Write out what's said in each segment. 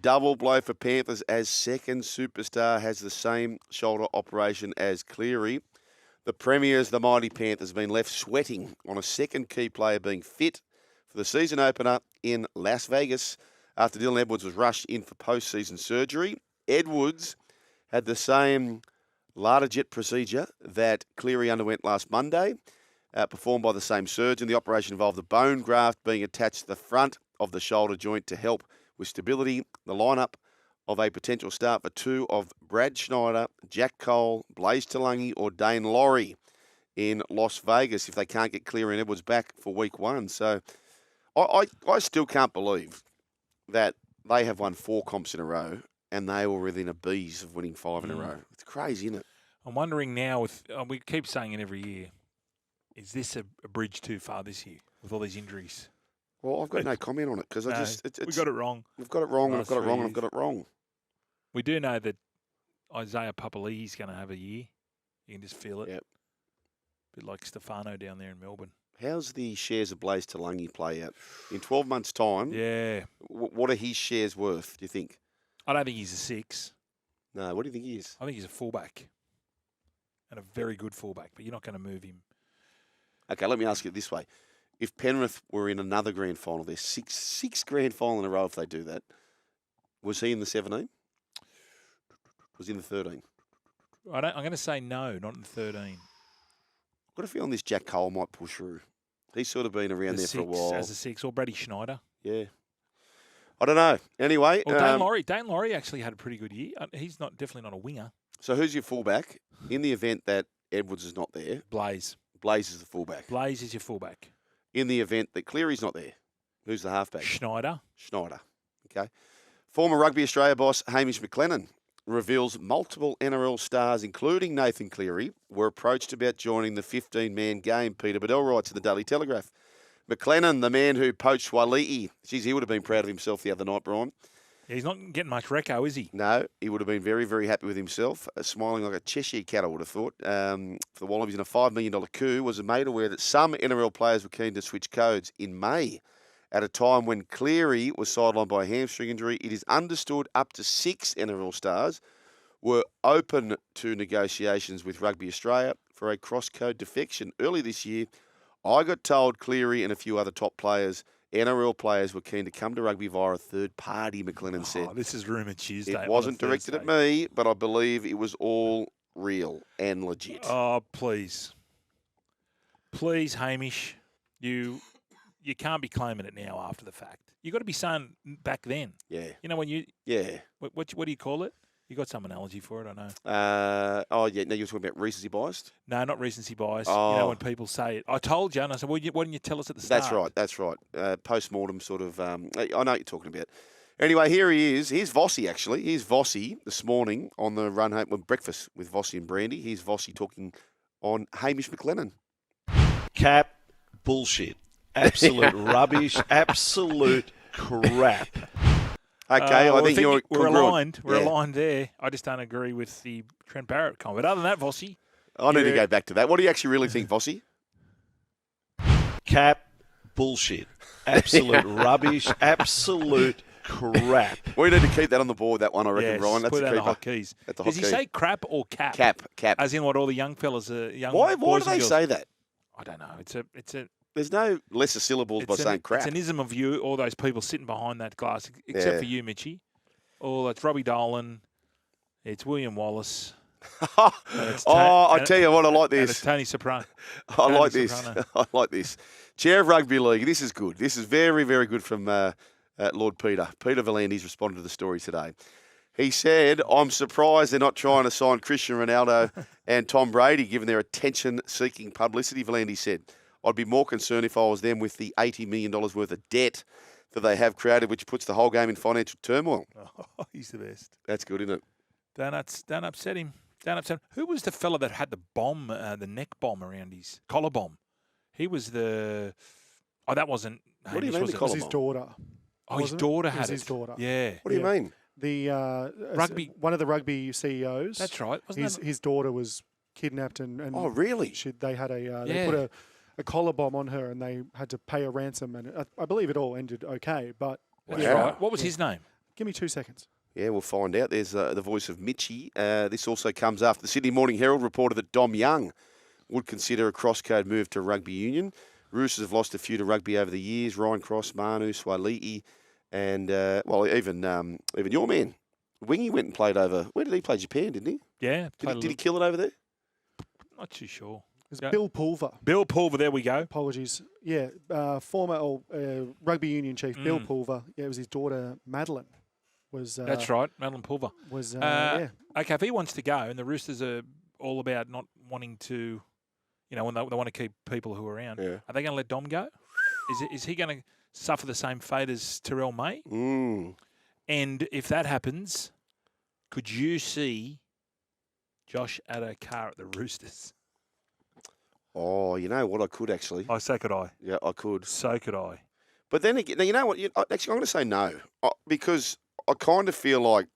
double blow for Panthers as second superstar has the same shoulder operation as Cleary. The Premiers, the mighty Panthers, have been left sweating on a second key player being fit for the season opener in Las Vegas after Dylan Edwards was rushed in for post-season surgery. Edwards had the same Jet procedure that Cleary underwent last Monday, performed by the same surgeon. The operation involved the bone graft being attached to the front of the shoulder joint to help with stability. The lineup of a potential start for two of Brad Schneider, Jack Cole, Blaize Talagi or Dane Laurie in Las Vegas if they can't get Cleary and Edwards back for week one. So I still can't believe that they have won 4 comps in a row and they were within a bees of winning 5 in a row. It's crazy, isn't it? I'm wondering now, we keep saying it every year, is this a bridge too far this year with all these injuries? Well, I've got no comment on it because we got it wrong. We've got it wrong, and I've got it wrong, and I've got it wrong. We do know that Isaiah Papali'i's going to have a year. You can just feel it. Yep. A bit like Stefano down there in Melbourne. How's the shares of Blaize Talagi play out? In 12 months' time, yeah. What are his shares worth, do you think? I don't think he's a 6. No, what do you think he is? I think he's a fullback. And a very good fullback, but you're not going to move him. Okay, let me ask you this way. If Penrith were in another grand final, there's six grand final in a row if they do that. Was he in the 17? Was he in the 13? I'm going to say no, not in the 13. I've got a feeling this Jack Cole might push through. He's sort of been around there for a while. As a 6, or Brady Schneider. Yeah. I don't know. Anyway. Well, Dane Laurie actually had a pretty good year. He's definitely not a winger. So who's your fullback in the event that Edwards is not there? Blaize. Blaize is the fullback. Blaize is your fullback. In the event that Cleary's not there, who's the halfback? Schneider. Okay. Former Rugby Australia boss Hamish MclEnnan reveals multiple NRL stars, including Nathan Cleary, were approached about joining the 15-man game. Peter Bedell writes in the Daily Telegraph. McLennan, the man who poached Wali'i. Geez, he would have been proud of himself the other night, Brian. Yeah, he's not getting much reco, is he? No, he would have been very, very happy with himself, smiling like a Cheshire cat, I would have thought. For the Wallabies in a $5 million coup, was made aware that some NRL players were keen to switch codes in May. At a time when Cleary was sidelined by a hamstring injury, it is understood up to 6 NRL stars were open to negotiations with Rugby Australia for a cross-code defection. Early this year, I got told Cleary and a few other top players, NRL players, were keen to come to rugby via a third party, McLennan said. This is Rumour Tuesday. It wasn't directed at me, but I believe it was all real and legit. Oh, please. Please, Hamish, you can't be claiming it now after the fact. You got to be saying back then. Yeah. You know when you... Yeah. What do you call it? You got some analogy for it, I know. Oh, yeah. No, you're talking about recency biased? No, not recency bias. Oh. You know, when people say it. I told you, and I said, well, why didn't you tell us at the start? That's right. Post-mortem sort of... I know what you're talking about. Anyway, here he is. Here's Vossi, actually. Here's Vossi this morning on the run home with breakfast with Vossi and Brandy. Here's Vossi talking on Hamish McLennan. Cap, bullshit. Absolute rubbish. Absolute crap. Okay, I think you're we're congruent. aligned. We're aligned there. I just don't agree with the Trent Barrett comment. But other than that, Vossi, I need to go back to that. What do you actually really think, Vossi? Cap, bullshit. Absolute rubbish. Absolute crap. We need to keep that on the board, that one, I reckon, Ryan. That's put the that in keeper. the hotkeys. That's the Does he hotkey. say crap or cap? Cap. As in what all the young fellas are young Why boys do and they girls. say that? I don't know. It's a There's no lesser syllables by saying crap. It's an ism of you, all those people sitting behind that glass, except for you, Mitchie. Oh, it's Robbie Dolan. It's William Wallace. I tell you what, I like this. It's Tony Soprano. I like this. Chair of Rugby League. This is good. This is very, very good from Lord Peter. Peter V'landys responded to the story today. He said, I'm surprised they're not trying to sign Cristiano Ronaldo and Tom Brady, given their attention-seeking publicity, V'landys said. I'd be more concerned if I was them with the $80 million worth of debt that they have created, which puts the whole game in financial turmoil. Oh, he's the best. That's good, isn't it? Don't upset him. Don't upset him. Who was the fella that had the bomb, the neck bomb around his collar bomb? He was the... Oh, that wasn't... What do you mean the collar bomb? His daughter. Oh, his daughter had it. His daughter. Yeah. What do you mean? The rugby. One of the rugby CEOs. That's right. His daughter was kidnapped and oh, really? They had they put a collar bomb on her and they had to pay a ransom and I believe it all ended okay. But that's right. What was his name? Give me 2 seconds. Yeah, we'll find out. There's the voice of Mitchie. This also comes after the Sydney Morning Herald reported that Dom Young would consider a cross-code move to rugby union. Roosters have lost a few to rugby over the years. Ryan Cross, Manu, Swali'i, and, even your man. Wingy went and played over. Where did he play? Japan, didn't he? Yeah. Did he kill it over there? Not too sure. It was Yeah. Bill Pulver. Bill Pulver, there we go. Apologies. Yeah, former rugby union chief Bill Pulver. Yeah, it was his daughter Madeline. That's right, Madeline Pulver. Yeah. Okay, if he wants to go, and the Roosters are all about not wanting to, when they want to keep people who are around, Yeah. are they going to let Dom go? Is he going to suffer the same fate as Terrell May? Mm. And if that happens, could you see Josh Addo-Carr at the Roosters? Oh, you know what? I could actually. Oh, so could I. Yeah, I could. So could I. But then again, now you know what? Actually, I'm going to say no because I kind of feel like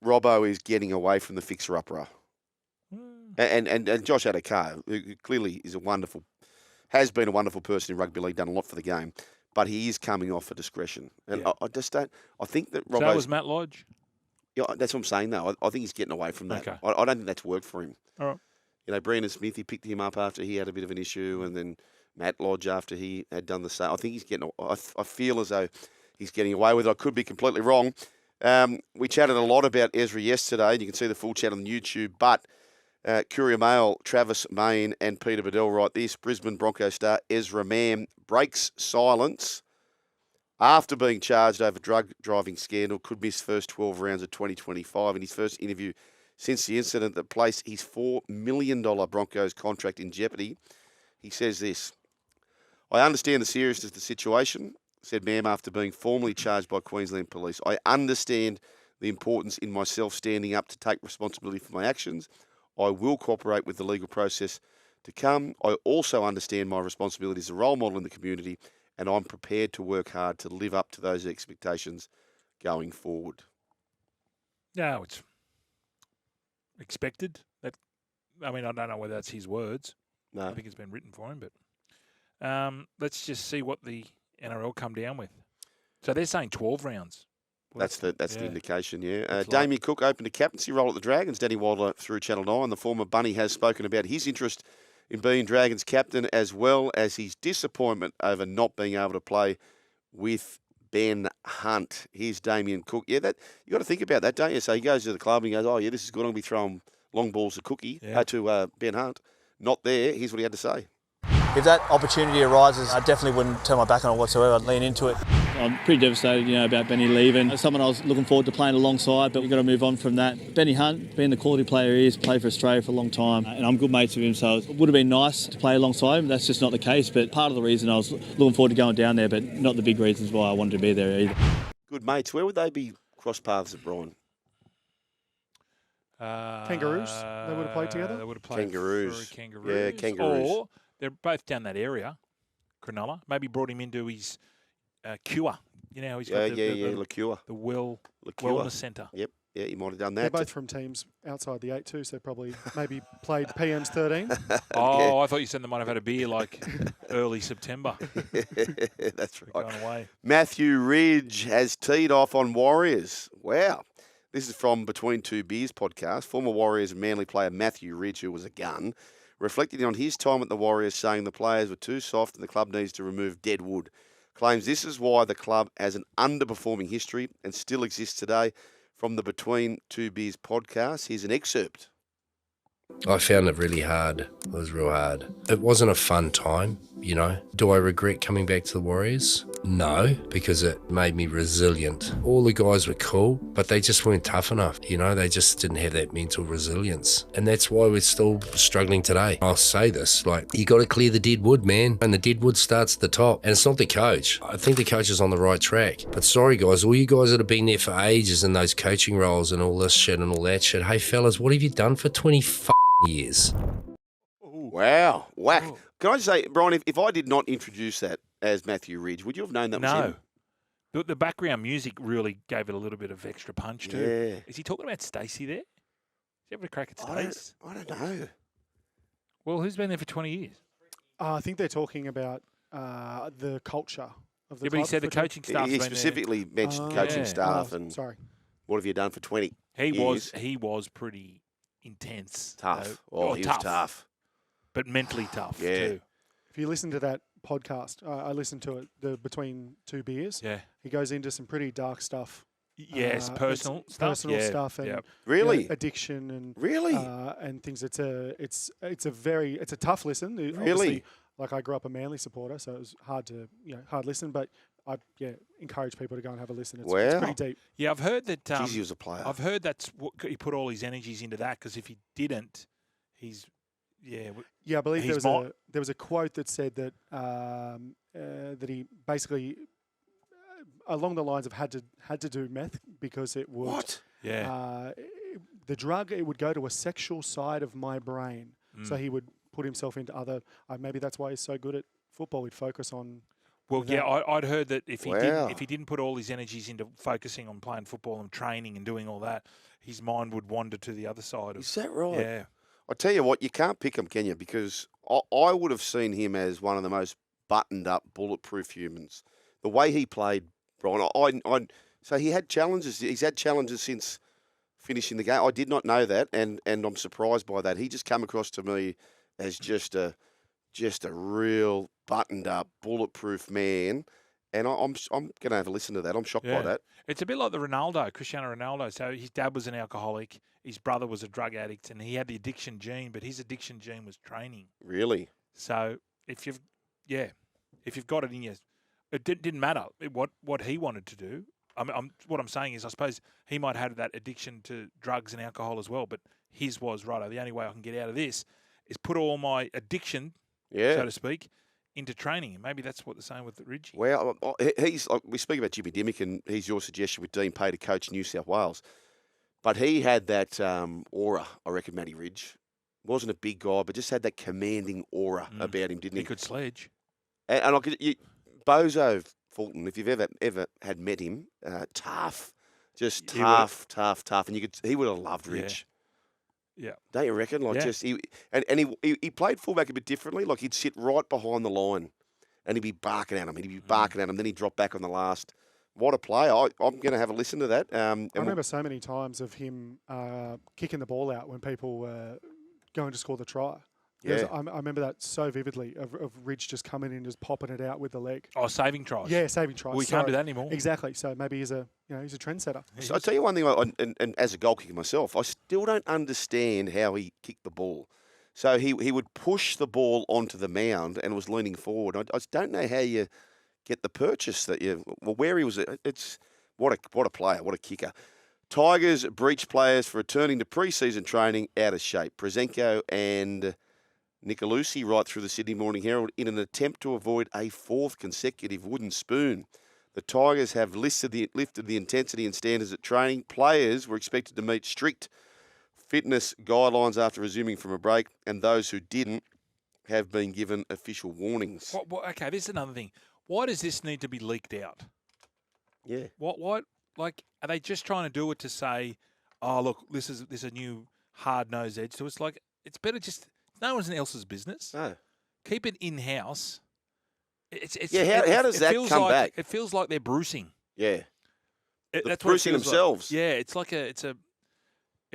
Robbo is getting away from the fixer-upper. And Josh Addo-Carr, who clearly has been a wonderful person in rugby league, done a lot for the game, but he is coming off for discretion. And Yeah. I just don't. I think that So that was Matt Lodge. Yeah, that's what I'm saying. Though I think he's getting away from that. Okay. I don't think that's worked for him. All right. Brandon Smith, he picked him up after he had a bit of an issue, and then Matt Lodge after he had done the same. I think he's getting. I feel as though he's getting away with it. I could be completely wrong. We chatted a lot about Ezra yesterday, and you can see the full chat on YouTube. But Courier Mail, Travis Main, and Peter Bedell write this: Brisbane Broncos star Ezra Mam breaks silence after being charged over drug driving scandal. Could miss first 12 rounds of 2025. In his first interview since the incident that placed his $4 million Broncos contract in jeopardy, he says this: I understand the seriousness of the situation, said Mam after being formally charged by Queensland Police. I understand the importance in myself standing up to take responsibility for my actions. I will cooperate with the legal process to come. I also understand my responsibility as a role model in the community, and I'm prepared to work hard to live up to those expectations going forward. No, it's expected. I don't know whether that's his words. No. I think it's been written for him, but let's just see what the NRL come down with. So they're saying 12 rounds. Well, That's the indication, yeah. Looks Damien Cook opened a captaincy role at the Dragons. Danny Wilder through Channel 9. The former Bunny has spoken about his interest in being Dragons captain, as well as his disappointment over not being able to play with Ben Hunt. Here's Damien Cook. Yeah, that you got to think about that, don't you? So he goes to the club and he goes, "Oh yeah, this is good. I'm going to be throwing long balls to to Ben Hunt." Not there. Here's what he had to say. If that opportunity arises, I definitely wouldn't turn my back on it whatsoever. I'd lean into it. I'm pretty devastated, about Benny leaving. Someone I was looking forward to playing alongside, but we've got to move on from that. Benny Hunt, being the quality player he is, played for Australia for a long time, and I'm good mates with him, so it would have been nice to play alongside him. That's just not the case, but part of the reason I was looking forward to going down there, but not the big reasons why I wanted to be there either. Good mates. Where would they be cross paths at Brian? Kangaroos? They would have played together? They would have played Kangaroos. for Kangaroos. Yeah, Kangaroos. Or they're both down that area, Cronulla. Maybe brought him into his cure. He's got Liqueur. the wellness centre. Yep. Yeah, he might have done that. They're both from teams outside the 8 too, so probably maybe played PM's 13. Oh, I thought you said they might have had a beer like early September. That's right. Going away. Matthew Ridge has teed off on Warriors. Wow. This is from Between Two Beers podcast. Former Warriors and Manly player Matthew Ridge, who was a gun, reflecting on his time at the Warriors, saying the players were too soft and the club needs to remove dead wood. Claims this is why the club has an underperforming history and still exists today. From the Between Two Beers podcast, here's an excerpt. I found it really hard. It was real hard. It wasn't a fun time, Do I regret coming back to the Warriors? No, because it made me resilient. All the guys were cool, but they just weren't tough enough. They just didn't have that mental resilience. And that's why we're still struggling today. I'll say this, you got to clear the dead wood, man. And the dead wood starts at the top. And it's not the coach. I think the coach is on the right track. But sorry, guys, all you guys that have been there for ages in those coaching roles and all this shit and all that shit. Hey, fellas, what have you done for 20 years? Wow. Whack. Oh. Can I just say, Brian, if I did not introduce that as Matthew Ridge, would you have known that was him? No. The background music really gave it a little bit of extra punch too. Yeah. Is he talking about Stacey there? Is he having a crack at Stacey? I don't know. Well, who's been there for 20 years? I think they're talking about the culture of the Yeah, but he club said the for 20 coaching staff. He specifically mentioned coaching Yeah. staff and sorry. what have you done for 20 He years? was pretty intense. Tough. though. He was tough. But mentally tough Yeah. too. If you listen to that podcast, I listened to it, the Between Two Beers. Yeah. He goes into some pretty dark stuff. Yes, personal it's stuff. personal yeah. stuff and Yep. Really? addiction and Really? and things. It's a tough listen. Really? Obviously, like I grew up a Manly supporter, so it was hard listen. But I encourage people to go and have a listen. It's Wow. pretty deep. Yeah, I've heard that. Jeez, he was a player. I've heard that's what he put all his energies into that because if he didn't, he's Yeah, I believe He's there was a quote that said that that he basically along the lines of had to do meth because it would What? yeah. the drug, it would go to a sexual side of my brain. So Mm. he would put himself into other. Maybe that's why he's so good at football. He'd focus on. Well, that. yeah, I'd heard that if he Wow. didn't put all his energies into focusing on playing football and training and doing all that, his mind would wander to the other side. Is that right? Yeah. I tell you what, you can't pick him, can you? Because I would have seen him as one of the most buttoned-up, bulletproof humans. The way he played, Brian, so he had challenges. He's had challenges since finishing the game. I did not know that, and I'm surprised by that. He just come across to me as just a real buttoned-up, bulletproof man. And I'm going to have a listen to that. I'm shocked by Yeah. that. It's a bit like the Cristiano Ronaldo. So his dad was an alcoholic, his brother was a drug addict, and he had the addiction gene, but his addiction gene was training. Really? So if you've got it in you, it didn't matter what he wanted to do. What I'm saying is, I suppose he might have that addiction to drugs and alcohol as well, but his was right. The only way I can get out of this is put all my addiction, Yeah. so to speak, into training. And maybe that's what they're saying with Ridgie. Well, we speak about Jimmy Dimmick, and he's your suggestion with Dean Pay to coach New South Wales. But he had that aura, I reckon, Matty Ridge. Wasn't a big guy, but just had that commanding aura about him, didn't he? He could sledge. And Bozo Fulton, if you've ever had met him, tough, just He tough, and he would have loved Ridge. Yeah. Don't you reckon? Like Yeah. he played fullback a bit differently. Like he'd sit right behind the line, and he'd be barking at him. Then he'd drop back on the last. What a player! I'm going to have a listen to that. I remember so many times of him kicking the ball out when people were going to score the try. Yeah. I remember that so vividly of Ridge just coming in, just popping it out with the leg. Oh, saving tries. Yeah, saving tries. We can't do that anymore. Exactly. So maybe he's a trendsetter. So I'll tell you one thing, and as a goal kicker myself, I still don't understand how he kicked the ball. So he would push the ball onto the mound and was leaning forward. I just don't know how you get the purchase where he was. It's what a player, what a kicker. Tigers breach players for returning to pre-season training out of shape. Prezenko and Nicolucci right through the Sydney Morning Herald in an attempt to avoid a fourth consecutive wooden spoon. The Tigers have lifted the intensity and standards at training. Players were expected to meet strict fitness guidelines after resuming from a break, and those who didn't have been given official warnings. Okay, this is another thing. Why does this need to be leaked out? Yeah. What? Like, are they just trying to do it to say, "Oh, look, this is a new hard-nosed edge"? So it's like it's better just no one else's business. No. Keep it in house. How does that come back? It feels like they're bruising. Yeah. That's what it bruising feels like. themselves. Yeah, it's like it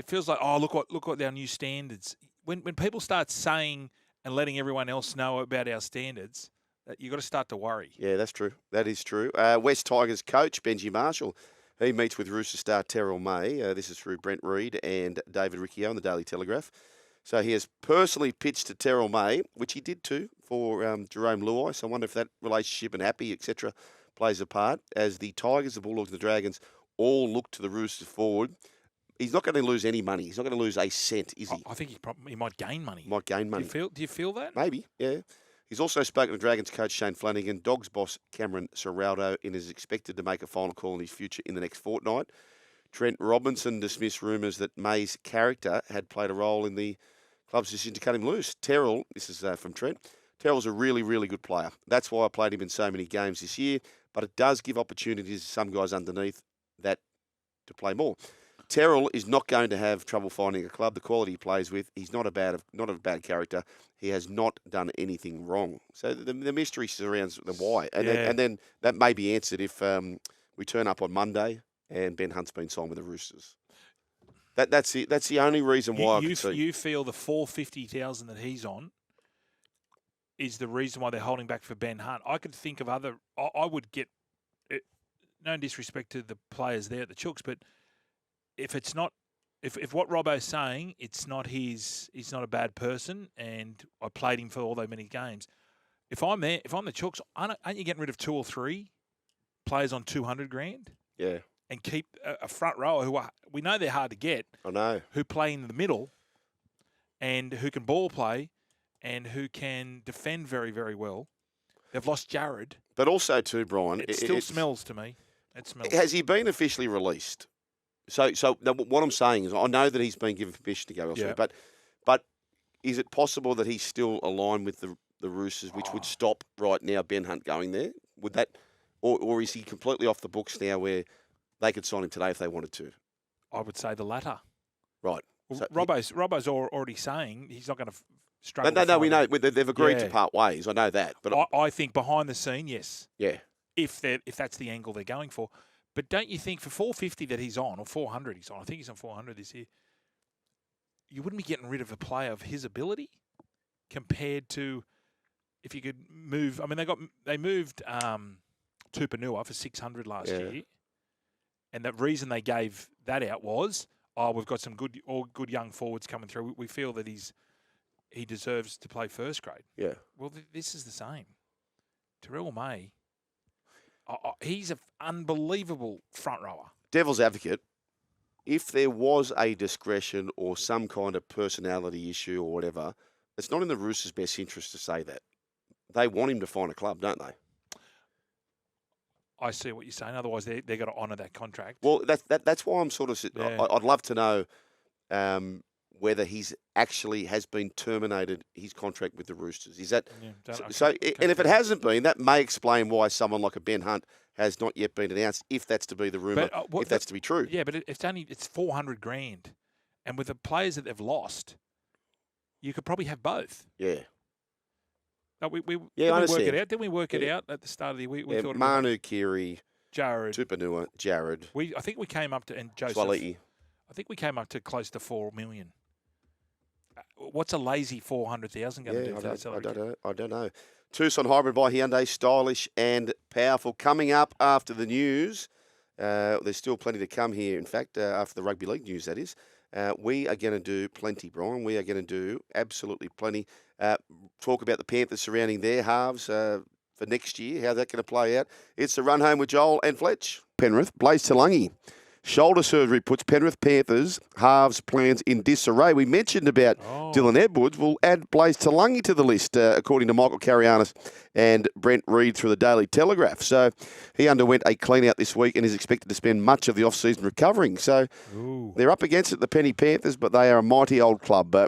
feels like, oh, look what our new standards. When people start saying and letting everyone else know about our standards, you've got to start to worry. Yeah, that's true. That is true. West Tigers coach Benji Marshall, he meets with Rooster star Terrell May. This is through Brent Reid and David Riccio in the Daily Telegraph. So he has personally pitched to Terrell May, which he did too for Jerome Luai. So I wonder if that relationship and happy, etc., plays a part as the Tigers, the Bulldogs, and the Dragons all look to the Roosters forward. He's not going to lose any money. He's not going to lose a cent, is he? I think he might gain money. Might gain money. Do you feel that? Maybe, yeah. He's also spoken to Dragons coach Shane Flanagan. Dogs boss Cameron Serraldo and is expected to make a final call on his future in the next fortnight. Trent Robinson dismissed rumours that May's character had played a role in the club's decision to cut him loose. Terrell, this is from Trent, Terrell's a really, really good player. That's why I played him in so many games this year, but it does give opportunities to some guys underneath that to play more. Terrell is not going to have trouble finding a club. The quality he plays with, he's not a bad character. He has not done anything wrong. So the mystery surrounds the why, and then that may be answered if we turn up on Monday and Ben Hunt's been signed with the Roosters. That's the only reason why you feel the $450,000 that he's on is the reason why they're holding back for Ben Hunt. I could think of other. I would get no disrespect to the players there at the Chooks, but if it's not, if what Robbo's saying, it's not he's not a bad person, and I played him for all those many games. If I'm there, if I'm the Chooks, aren't you getting rid of 2 or 3 players on $200,000? Yeah. And keep a front rower who we know they're hard to get. I know. Who play in the middle, and who can ball play, and who can defend very, very well. They've lost Jared. But also too, Brian, it still smells to me. It smells. Has he been officially released? So what I'm saying is, I know that he's been given permission to go elsewhere, but is it possible that he's still aligned with the Roosters, which would stop right now Ben Hunt going there? Would that, or is he completely off the books now, where they could sign him today if they wanted to? I would say the latter. Right. Well, So Robbo's already saying he's not going to struggle. No, we know they've agreed to part ways. I know that, but I think behind the scene, yes. Yeah. If that's the angle they're going for. But don't you think for $450 that he's on, or $400 he's on, I think he's on $400 this year, you wouldn't be getting rid of a player of his ability compared to if you could move. I mean, they moved Tupanua for $600 last year, and the reason they gave that out was, we've got some good young forwards coming through. We feel that he deserves to play first grade. Yeah. Well, this is the same. Terrell May. He's an unbelievable front rower. Devil's advocate, if there was a discretion or some kind of personality issue or whatever, it's not in the Roosters' best interest to say that. They want him to find a club, don't they? I see what you're saying. Otherwise, they've got to honour that contract. Well, that's why I'm sort of. I'd love to know whether he's actually has been terminated his contract with the Roosters. Is that and if it hasn't been, that may explain why someone like a Ben Hunt has not yet been announced, if that's to be the rumour, if that's to be true. Yeah, but it's $400,000, and with the players that they've lost, you could probably have both. Yeah. No, we I work understand. it out. Didn't we work it out at the start of the week? We thought Manu, Kiri, Jared, Tupanua, Jared. I think we came up to, and Joseph. Swaliti. I think we came up to close to $4 million. What's a lazy $400,000 going to do for that salary? I don't know. Tucson Hybrid by Hyundai, stylish and powerful. Coming up after the news, there's still plenty to come here. In fact, after the Rugby League news, that is. We are going to do plenty, Brian. We are going to do absolutely plenty. Talk about the Panthers surrounding their halves for next year, how that's going to play out. It's the run home with Joel and Fletch. Penrith, Blaize Talagi. Shoulder surgery puts Penrith Panthers halves plans in disarray. We mentioned about Dylan Edwards. We'll add Blaize Talagi to the list, according to Michael Carianis and Brent Reid through the Daily Telegraph. So he underwent a clean-out this week and is expected to spend much of the off-season recovering. So they're up against it, the Penny Panthers, but they are a mighty old club.